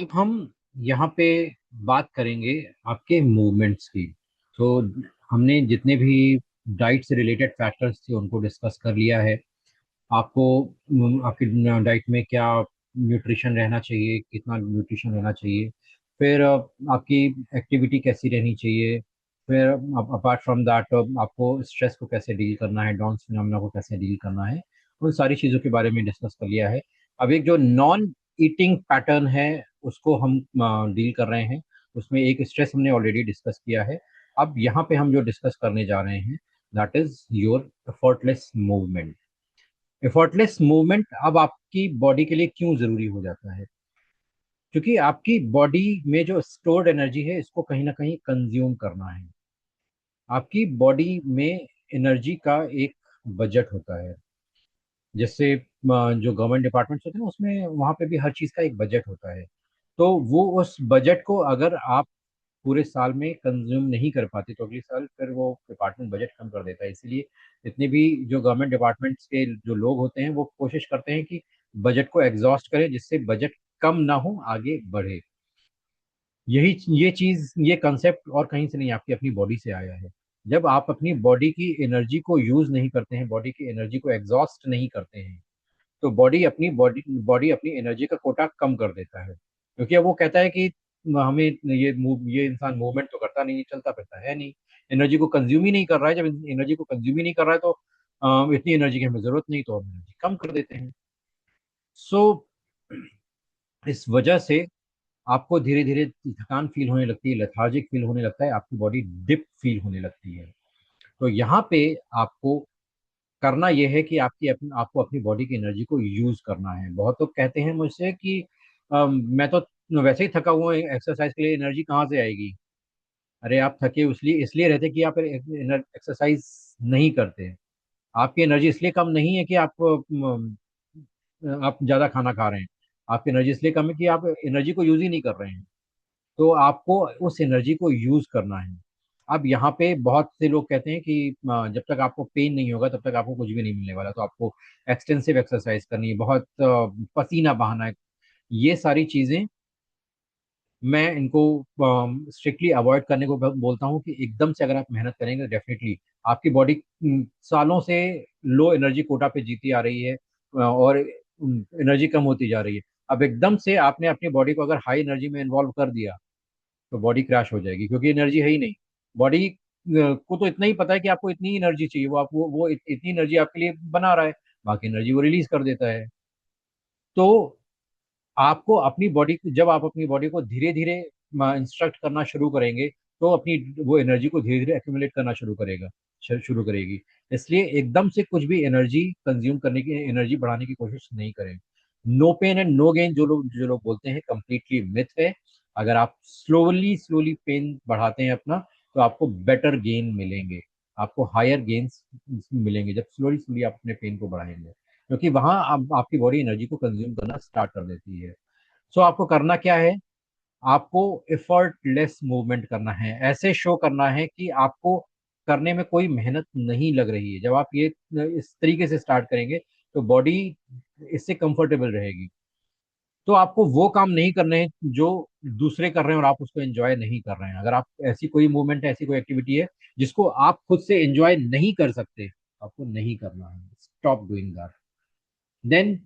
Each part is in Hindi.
अब हम यहाँ पे बात करेंगे आपके मूवमेंट्स की। तो हमने जितने भी डाइट से रिलेटेड फैक्टर्स थे उनको डिस्कस कर लिया है। आपको आपकी डाइट में क्या न्यूट्रिशन रहना चाहिए, कितना न्यूट्रिशन रहना चाहिए। फिर आपकी एक्टिविटी कैसी रहनी चाहिए। फिर अपार्ट फ्रॉम दैट आपको स्ट्रेस को कैसे डील करना है, डॉन्स फिनोमेना को कैसे डील करना है। उन सारी चीज़ों के बारे में डिस्कस कर लिया है। अब एक जो नॉन ईटिंग पैटर्न है उसको हम डील कर रहे हैं। उसमें एक स्ट्रेस हमने ऑलरेडी डिस्कस किया है। अब यहाँ पे हम जो डिस्कस करने जा रहे हैं that is your effortless movement. Effortless movement अब आपकी बॉडी के लिए क्यों जरूरी हो जाता है? क्योंकि आपकी बॉडी में जो स्टोर्ड एनर्जी है इसको कहीं ना कहीं कंज्यूम करना है। आपकी बॉडी में एनर्जी का एक बजट होता है। जैसे जो गवर्नमेंट डिपार्टमेंट्स होते हैं ना उसमें वहां पे भी हर चीज का एक बजट होता है। तो वो उस बजट को अगर आप पूरे साल में कंज्यूम नहीं कर पाते तो अगले साल फिर वो डिपार्टमेंट बजट कम कर देता है। इसलिए जितने भी जो गवर्नमेंट डिपार्टमेंट्स के जो लोग होते हैं वो कोशिश करते हैं कि बजट को एग्जॉस्ट करें जिससे बजट कम ना हो, आगे बढ़े। यही ये चीज ये कंसेप्ट और कहीं से नहीं, आपकी अपनी बॉडी से आया है। जब आप अपनी बॉडी की एनर्जी को यूज नहीं करते हैं, बॉडी की एनर्जी को एग्जॉस्ट नहीं करते हैं, तो बॉडी अपनी एनर्जी का कोटा कम कर देता है। क्योंकि अब वो कहता है कि हमें ये इंसान मूवमेंट तो करता नहीं, चलता फिरता है नहीं, एनर्जी को कंज्यूम ही नहीं कर रहा है। जब एनर्जी को कंज्यूम ही नहीं कर रहा है तो इतनी एनर्जी की हमें जरूरत नहीं, तो हम एनर्जी कम कर देते हैं। सो इस वजह से आपको धीरे धीरे थकान फील होने लगती है, लेथार्जिक फील होने लगता है, आपकी बॉडी डिप फील होने लगती है। तो यहाँ पे आपको करना यह है कि आपको अपनी बॉडी की एनर्जी को यूज करना है। बहुत लोग कहते हैं मुझसे कि मैं तो वैसे ही थका हुआ हूँ, एक्सरसाइज के लिए एनर्जी कहाँ से आएगी? अरे आप थके इसलिए इसलिए रहते कि आप एक्सरसाइज नहीं करते। आपकी एनर्जी इसलिए कम नहीं है कि आप ज्यादा खाना खा रहे हैं। आपकी एनर्जी इसलिए कम है कि आप एनर्जी को यूज ही नहीं कर रहे हैं। तो आपको उस एनर्जी को यूज करना है। अब यहाँ पे बहुत से लोग कहते हैं कि जब तक आपको पेन नहीं होगा तब तक आपको कुछ भी नहीं मिलने वाला, तो आपको एक्सटेंसिव एक्सरसाइज करनी है, बहुत पसीना बहाना है। ये सारी चीजें मैं इनको स्ट्रिक्टली अवॉइड करने को बोलता हूँ कि एकदम से अगर आप मेहनत करेंगे डेफिनेटली आपकी बॉडी सालों से लो एनर्जी कोटा पे जीती आ रही है और एनर्जी कम होती जा रही है। अब एकदम से आपने अपनी बॉडी को अगर हाई एनर्जी में इन्वॉल्व कर दिया तो बॉडी क्रैश हो जाएगी, क्योंकि एनर्जी है ही नहीं। बॉडी को तो इतना ही पता है कि आपको इतनी एनर्जी चाहिए, वो आपको इतनी एनर्जी आपके लिए बना रहा है, बाकी एनर्जी वो रिलीज कर देता है। तो आपको अपनी बॉडी, जब आप अपनी बॉडी को धीरे धीरे इंस्ट्रक्ट करना शुरू करेंगे तो अपनी वो एनर्जी को धीरे धीरे एक्यूमुलेट करना शुरू करेगी। इसलिए एकदम से कुछ भी एनर्जी कंज्यूम करने की, एनर्जी बढ़ाने की कोशिश नहीं करें। No pain and no gain जो लोग बोलते हैं कंप्लीटली मिथ है। अगर आप स्लोली स्लोली पेन बढ़ाते हैं अपना तो आपको बेटर गेन मिलेंगे, आपको हायर गेन्स मिलेंगे जब स्लोली स्लोली आप अपने पेन को बढ़ाएंगे, क्योंकि वहां आपकी बॉडी एनर्जी को कंज्यूम करना स्टार्ट कर देती है। सो आपको करना क्या है? आपको एफर्टलेस मूवमेंट करना है, ऐसे शो करना है कि आपको करने में कोई मेहनत नहीं लग रही है। जब आप ये इस तरीके से स्टार्ट करेंगे तो बॉडी इससे कंफर्टेबल रहेगी। तो आपको वो काम नहीं करने हैं जो दूसरे कर रहे हैं और आप उसको एंजॉय नहीं कर रहे हैं। अगर आप ऐसी कोई मूवमेंट है, ऐसी कोई एक्टिविटी है जिसको आप खुद से एंजॉय नहीं कर सकते, आपको नहीं करना है, स्टॉप डूइंग दैट। देन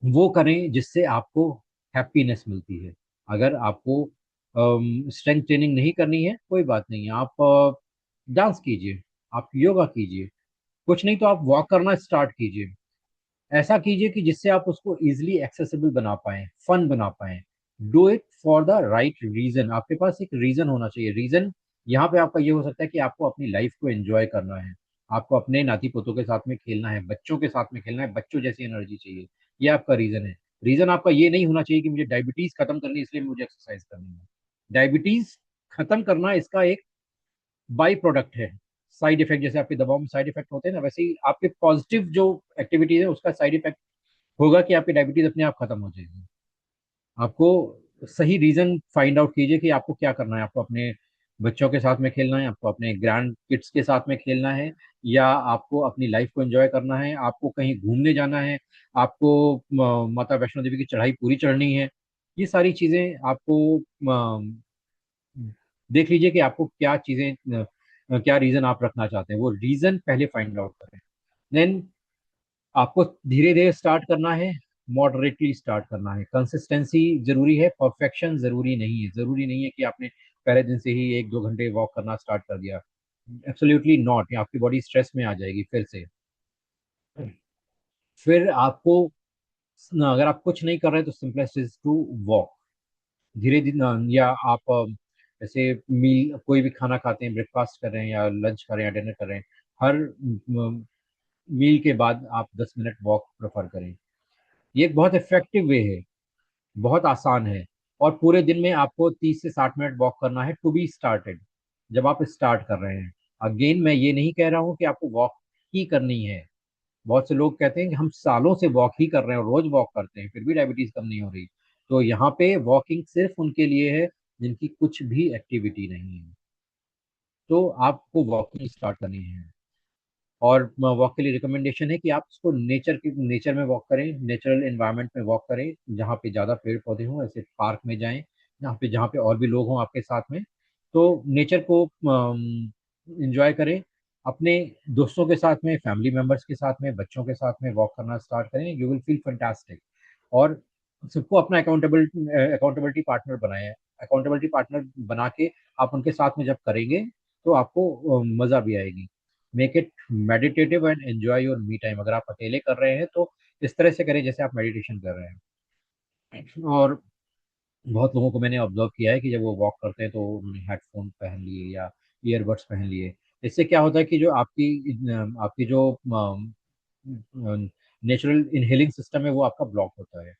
वो करें जिससे आपको हैप्पीनेस मिलती है। अगर आपको स्ट्रेंथ ट्रेनिंग नहीं करनी है कोई बात नहीं है, आप डांस कीजिए, आप योगा कीजिए, कुछ नहीं तो आप वॉक करना स्टार्ट कीजिए। ऐसा कीजिए कि जिससे आप उसको इजिली एक्सेसिबल बना पाए, फन बना पाए। Do it for the right reason. आपके पास एक रीजन होना चाहिए। रीजन यहाँ पे आपका ये हो सकता है कि आपको अपनी लाइफ को एंजॉय करना है, आपको अपने नाती पोतों के साथ में खेलना है, बच्चों के साथ में खेलना है, बच्चों जैसी एनर्जी चाहिए। ये आपका रीजन है। रीजन आपका ये नहीं होना चाहिए कि मुझे डायबिटीज खत्म करनी है इसलिए मुझे एक्सरसाइज करनी है। डायबिटीज खत्म करना इसका एक बाई प्रोडक्ट है। साइड इफेक्ट, जैसे आपकी दवाओं में साइड इफेक्ट होते हैं ना, वैसे ही आपके पॉजिटिव जो एक्टिविटीज है उसका साइड इफेक्ट होगा कि आपकी डायबिटीज अपने आप खत्म हो जाएगी। आपको सही रीजन फाइंड आउट कीजिए कि आपको क्या करना है। आपको अपने बच्चों के साथ में खेलना है, आपको अपने ग्रैंड किड्स के साथ में खेलना है, या आपको अपनी लाइफ को एंजॉय करना है, आपको कहीं घूमने जाना है, आपको माता वैष्णो देवी की चढ़ाई पूरी चढ़नी है। ये सारी चीजें आपको देख लीजिए कि आपको क्या चीजें क्या रीजन आप रखना चाहते हैं, वो रीजन पहले फाइंड आउट करें। देन आपको धीरे धीरे स्टार्ट करना है, मॉडरेटली स्टार्ट करना है। कंसिस्टेंसी जरूरी है, परफेक्शन जरूरी नहीं है। जरूरी नहीं है कि आपने पहले दिन से ही 1-2 घंटे वॉक करना स्टार्ट कर दिया। एब्सोल्युटली नॉट, आपकी बॉडी स्ट्रेस में आ जाएगी फिर से। फिर आपको अगर आप कुछ नहीं कर रहे तो सिंपलेस्ट इज टू वॉक। धीरे धीरे या आप जैसे मील कोई भी खाना खाते हैं, ब्रेकफास्ट कर रहे हैं या लंच कर रहे हैं या डिनर कर रहे हैं, हर मील के बाद आप 10 मिनट वॉक प्रेफर करें। ये एक बहुत इफेक्टिव वे है, बहुत आसान है। और पूरे दिन में आपको 30 से 60 मिनट वॉक करना है टू बी स्टार्टेड, जब आप स्टार्ट कर रहे हैं। अगेन मैं ये नहीं कह रहा हूँ कि आपको वॉक ही करनी है। बहुत से लोग कहते हैं कि हम सालों से वॉक ही कर रहे हैं और रोज वॉक करते हैं फिर भी डायबिटीज कम नहीं हो रही। तो यहाँ पे वॉकिंग सिर्फ उनके लिए है जिनकी कुछ भी एक्टिविटी नहीं है। तो आपको वॉकिंग स्टार्ट करनी है। और वॉक के लिए रिकमेंडेशन है कि आप उसको नेचर में वॉक करें, नेचुरल एनवायरनमेंट में वॉक करें, जहाँ पे ज़्यादा पेड़ पौधे हों, ऐसे पार्क में जाएं जहाँ पे और भी लोग हों आपके साथ में। तो नेचर को इंजॉय करें। अपने दोस्तों के साथ में, फैमिली मेंबर्स के साथ में, बच्चों के साथ में वॉक करना स्टार्ट करें, यू विल फील फैंटास्टिक। और सबको अपना अकाउंटेबिलिटी पार्टनर बनाएं। अकाउंटेबिलिटी पार्टनर बना के आप उनके साथ में जब करेंगे तो आपको मज़ा भी आएगी। Make it meditative and enjoy your me time. अगर आप अकेले कर रहे हैं तो इस तरह से करें जैसे आप मेडिटेशन कर रहे हैं। और बहुत लोगों को मैंने ऑब्जर्व किया है कि जब वो वॉक करते हैं तो उन्होंने हेडफोन पहन लिए या ईयरबड्स पहन लिए। इससे क्या होता है कि जो आपकी आपकी जो नेचुरल इनहेलिंग सिस्टम है वो आपका ब्लॉक होता है।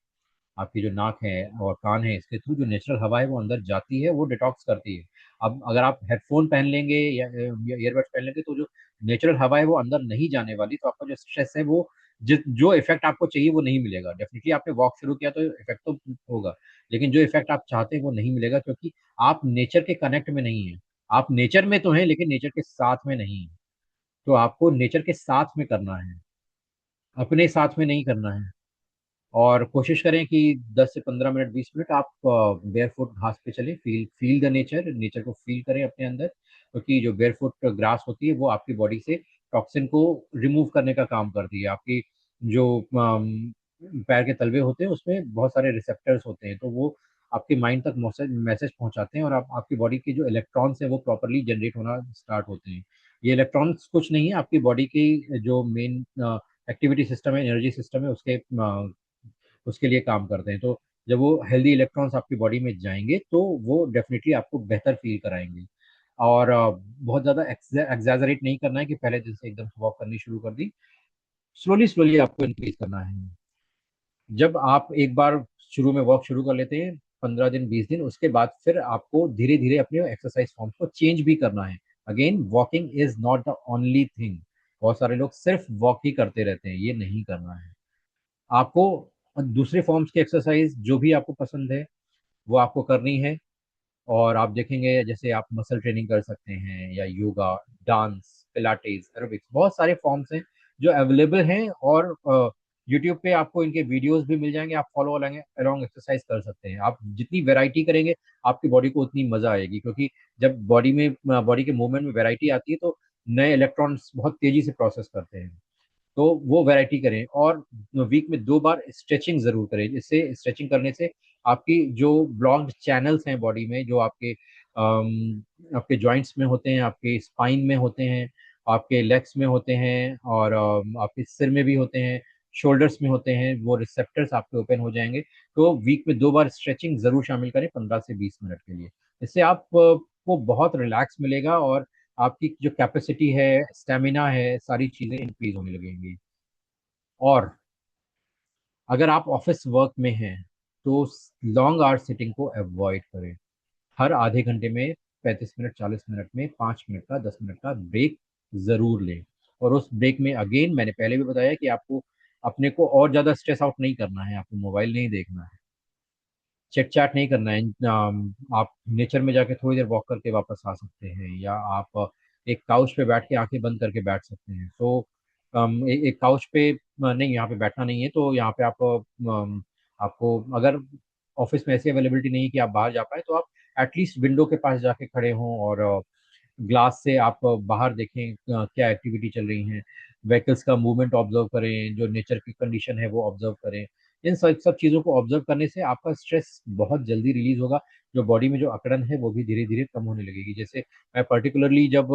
आपकी जो नाक है और कान है, इसके थ्रू जो नेचुरल हवा है वो अंदर जाती है, वो डिटॉक्स करती है। अब अगर आप हेडफोन पहन लेंगे या ईयरबड्स पहन लेंगे तो जो नेचुरल हवा है वो अंदर नहीं जाने वाली, तो आपका जो स्ट्रेस है वो जो इफेक्ट आपको चाहिए वो नहीं मिलेगा। डेफिनेटली आपने वॉक शुरू किया तो इफेक्ट तो होगा, लेकिन जो इफेक्ट आप चाहते हैं वो नहीं मिलेगा, क्योंकि आप नेचर के कनेक्ट में नहीं है। आप नेचर में तो हैं लेकिन नेचर के साथ में नहीं है। तो आपको नेचर के साथ में करना है, अपने साथ में नहीं करना है। और कोशिश करें कि 10 से 15 मिनट, 20 मिनट आप बेयर फुट घास पे चलें। Feel feel the nature, nature को फील करें अपने अंदर, क्योंकि जो बेयर फुट ग्रास होती है वो आपकी बॉडी से टॉक्सिन को रिमूव करने का काम करती है। आपकी जो पैर के तलवे होते हैं उसमें बहुत सारे रिसेप्टर्स होते हैं, तो वो आपके माइंड तक मैसेज मैसेज पहुंचाते हैं और आपकी बॉडी के जो इलेक्ट्रॉन्स हैं वो प्रॉपरली जनरेट होना स्टार्ट होते हैं। ये इलेक्ट्रॉन्स कुछ नहीं है, आपकी बॉडी की जो मेन एक्टिविटी सिस्टम है, एनर्जी सिस्टम है, उसके लिए काम करते हैं। तो जब वो हेल्दी इलेक्ट्रॉन्स आपकी बॉडी में जाएंगे तो वो डेफिनेटली आपको बेहतर फील कराएंगे। और बहुत ज़्यादा एग्जैजरेट नहीं करना है कि पहले दिन से एकदम वॉक करनी शुरू कर दी। स्लोली स्लोली आपको इंक्रीज करना है। जब आप एक बार शुरू में वॉक शुरू कर लेते हैं, 15 दिन 20 दिन, उसके बाद फिर आपको धीरे धीरे अपने एक्सरसाइज फॉर्म को चेंज भी करना है। Again walking is not the only thing. बहुत सारे लोग सिर्फ वॉक ही करते रहते हैं, ये नहीं करना है। आपको दूसरे फॉर्म्स की एक्सरसाइज जो भी आपको पसंद है वो आपको करनी है। और आप देखेंगे जैसे आप मसल ट्रेनिंग कर सकते हैं या योगा, डांस, पिलाटेस, एरोबिक्स, बहुत सारे फॉर्म्स हैं जो अवेलेबल हैं। और यूट्यूब पे आपको इनके वीडियोस भी मिल जाएंगे, आप फॉलो अलोंग एक्सरसाइज कर सकते हैं। आप जितनी वैरायटी करेंगे आपकी बॉडी को उतनी मजा आएगी, क्योंकि जब बॉडी के मूवमेंट में वैरायटी आती है तो नए इलेक्ट्रॉन्स बहुत तेजी से प्रोसेस करते हैं। तो वो वैरायटी करें। और वीक में 2 बार स्ट्रेचिंग जरूर करें। इससे स्ट्रेचिंग करने से आपकी जो ब्लॉक्ड चैनल्स हैं बॉडी में, जो आपके जॉइंट्स में होते हैं, आपके स्पाइन में होते हैं, आपके लेग्स में होते हैं, और आपके सिर में भी होते हैं, शोल्डर्स में होते हैं, वो रिसेप्टर्स आपके ओपन हो जाएंगे। तो वीक में 2 बार स्ट्रेचिंग जरूर शामिल करें 15 से 20 मिनट के लिए। इससे आप को बहुत रिलैक्स मिलेगा और आपकी जो कैपेसिटी है, स्टेमिना है, सारी चीजें इंक्रीज होने लगेंगी। और अगर आप ऑफिस वर्क में हैं तो लॉन्ग आवर सिटिंग को अवॉइड करें। हर आधे घंटे में 35 मिनट, 40 मिनट में 5 मिनट का, 10 मिनट का ब्रेक जरूर लें। और उस ब्रेक में अगेन मैंने पहले भी बताया कि आपको अपने को और ज्यादा स्ट्रेस आउट नहीं करना है, आपको मोबाइल नहीं देखना है, चिट चैट नहीं करना है। आप नेचर में जाके थोड़ी देर वॉक करके वापस आ सकते हैं, या आप एक काउच पे बैठ के आंखें बंद करके बैठ सकते हैं। तो एक काउच पे नहीं, यहाँ पे बैठना नहीं है, तो यहाँ पे आपको अगर ऑफिस में ऐसी अवेलेबिलिटी नहीं है कि आप बाहर जा पाए, तो आप एटलीस्ट विंडो के पास जाके खड़े हों और ग्लास से आप बाहर देखें क्या एक्टिविटी चल रही है, व्हीकल्स का मूवमेंट ऑब्जर्व करें, जो नेचर की कंडीशन है वो ऑब्जर्व करें। इन सब सब चीज़ों को ऑब्जर्व करने से आपका स्ट्रेस बहुत जल्दी रिलीज होगा, जो बॉडी में जो अकड़न है वो भी धीरे धीरे कम होने लगेगी। जैसे मैं पर्टिकुलरली जब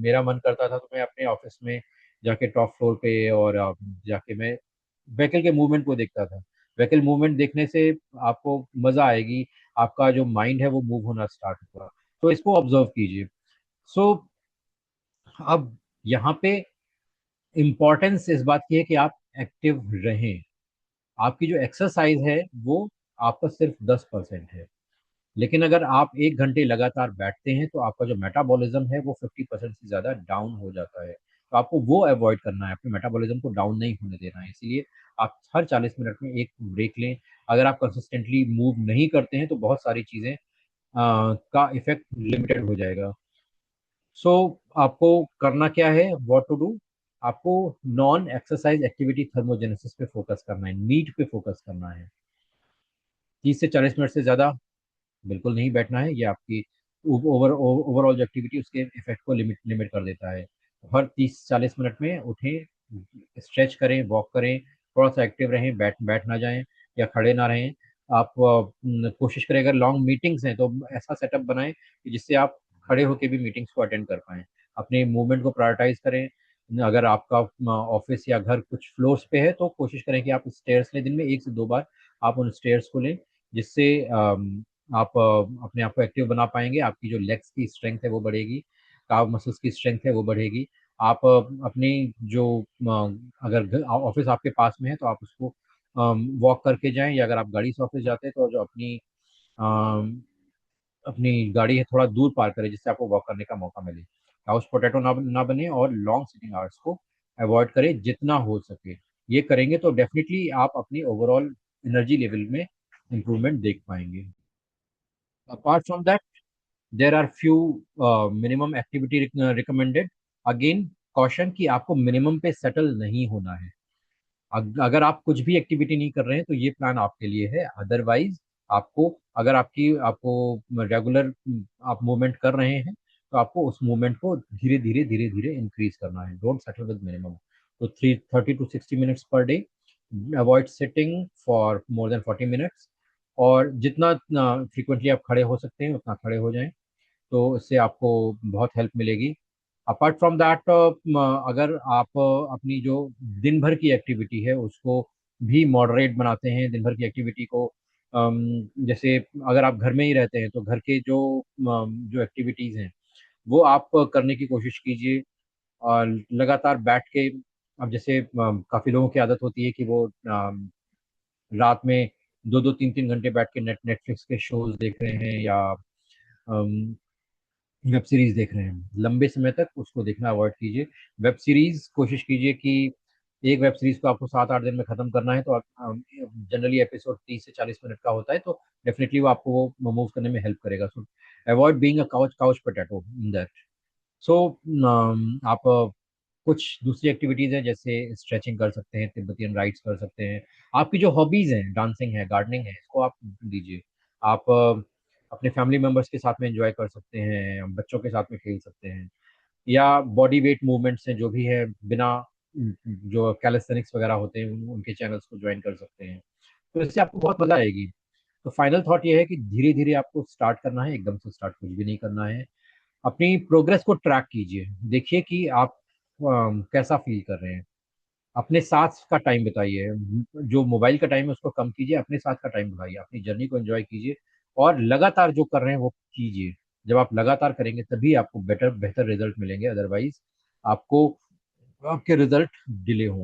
मेरा मन करता था तो मैं अपने ऑफिस में जाके टॉप फ्लोर पे और जाके मैं व्हीकल के मूवमेंट को देखता था। व्हीकल मूवमेंट देखने से आपको मजा आएगी, आपका जो माइंड है वो मूव होना स्टार्ट होगा। तो इसको ऑब्जर्व कीजिए। सो अब यहाँ पे इम्पोर्टेंस इस बात की है कि आप एक्टिव रहें। आपकी जो एक्सरसाइज है वो आपका सिर्फ 10% है, लेकिन अगर आप 1 घंटे लगातार बैठते हैं तो आपका जो मेटाबॉलिज्म है वो 50% से ज्यादा डाउन हो जाता है। तो आपको वो अवॉइड करना है, अपने मेटाबॉलिज्म को डाउन नहीं होने देना है। इसीलिए आप हर 40 मिनट में एक ब्रेक लें। अगर आप कंसिस्टेंटली मूव नहीं करते हैं तो बहुत सारी चीजें का इफेक्ट लिमिटेड हो जाएगा। सो आपको करना क्या है, व्हाट टू डू, आपको नॉन एक्सरसाइज एक्टिविटी थर्मोजेनेसिस पे फोकस करना है, नीट पे फोकस करना है। 30 से 40 मिनट से ज्यादा बिल्कुल नहीं बैठना है। ये आपकी ओवरऑल जो एक्टिविटी उसके इफेक्ट को लिमिट लिमिट कर देता है। हर 30 40 मिनट में उठें, स्ट्रेच करें, वॉक करें, थोड़ा सा एक्टिव रहें, बैठ ना जाएं या खड़े ना रहें। आप कोशिश करें, अगर लॉन्ग मीटिंग्स हैं तो ऐसा सेटअप बनाएं कि जिससे आप खड़े होकर भी मीटिंग्स को अटेंड कर पाएं। अपने मूवमेंट को प्रायोरिटाइज करें। अगर आपका ऑफिस या घर कुछ फ्लोर्स पे है तो कोशिश करें कि आप स्टेयर्स लें, दिन में 1 से 2 बार आप उन स्टेयर्स को लें, जिससे आप अपने आप को एक्टिव बना पाएंगे। आपकी जो लेग्स की स्ट्रेंथ है वो बढ़ेगी, काफ मसल्स की स्ट्रेंथ है वो बढ़ेगी। आप अपनी जो अगर ऑफिस आपके पास में है तो आप उसको वॉक करके जाएं, या अगर आप गाड़ी से ऑफिस जाते हैं तो जो अपनी गाड़ी है थोड़ा दूर पार करें, जिससे आपको वॉक करने का मौका मिले। हाउस पोटैटो ना बने और लॉन्ग सिटिंग आवर्स को अवॉइड करें जितना हो सके। ये करेंगे तो डेफिनेटली आप अपनी ओवरऑल एनर्जी लेवल में इम्प्रूवमेंट देख पाएंगे। Apart from that, there are few minimum activity recommended. Again caution कि आपको मिनिमम पे सेटल नहीं होना है। अगर आप कुछ भी एक्टिविटी नहीं कर रहे हैं तो ये प्लान आपके लिए है। अदरवाइज आपको, अगर आपको रेगुलर आप मूवमेंट कर रहे हैं तो आपको उस मूवमेंट को धीरे धीरे इंक्रीज करना है। Don't settle with minimum. तो 30 to 60 minutes per day, avoid sitting for more than 40 minutes, और जितना फ्रिक्वेंटली आप खड़े हो सकते हैं उतना खड़े हो जाएं, तो इससे आपको बहुत हेल्प मिलेगी। अपार्ट फ्रॉम दैट, अगर आप अपनी जो दिन भर की एक्टिविटी है उसको भी मॉडरेट बनाते हैं, दिन भर की एक्टिविटी को जैसे अगर आप घर में ही रहते हैं तो घर के जो एक्टिविटीज़ हैं वो आप करने की कोशिश कीजिए। और लगातार बैठ के, अब जैसे काफ़ी लोगों की आदत होती है कि वो रात में 2 2 3 3 घंटे बैठ के नेटफ्लिक्स के शोज देख रहे हैं, या वेब सीरीज देख रहे हैं। लंबे समय तक उसको देखना अवॉइड कीजिए। वेब सीरीज कोशिश कीजिए कि एक वेब सीरीज को आपको 7 8 दिन में खत्म करना है, तो जनरली एपिसोड 30 से 40 मिनट का होता है, तो डेफिनेटली वो आपको वो मूव करने में हेल्प करेगा। So avoid being a couch couch potato in that. So आप कुछ दूसरी एक्टिविटीज हैं, जैसे स्ट्रेचिंग कर सकते हैं, तिब्बतियन राइड्स कर सकते हैं। आपकी जो हॉबीज हैं, डांसिंग है, गार्डनिंग है, इसको आप दीजिए। आप अपने फैमिली मेंबर्स के साथ में एंजॉय कर सकते हैं, बच्चों के साथ में खेल सकते हैं, या बॉडी वेट मूवमेंट्स हैं जो भी है, बिना जो कैलिस्थेनिक्स वगैरह होते हैं उनके चैनल्स को ज्वाइन कर सकते हैं। तो इससे आपको बहुत मजा आएगी। तो फाइनल थॉट ये है कि धीरे धीरे आपको स्टार्ट करना है, एकदम से स्टार्ट कुछ भी नहीं करना है। अपनी प्रोग्रेस को ट्रैक कीजिए, देखिए कि आप कैसा फील कर रहे हैं। अपने साथ का टाइम बिताइए, जो मोबाइल का टाइम है उसको कम कीजिए, अपने साथ का टाइम बढ़ाइए, अपनी जर्नी को एंजॉय कीजिए, और लगातार जो कर रहे हैं वो कीजिए। जब आप लगातार करेंगे तभी आपको बेहतर रिजल्ट मिलेंगे, अदरवाइज आपको आपके रिजल्ट डिले होंगे।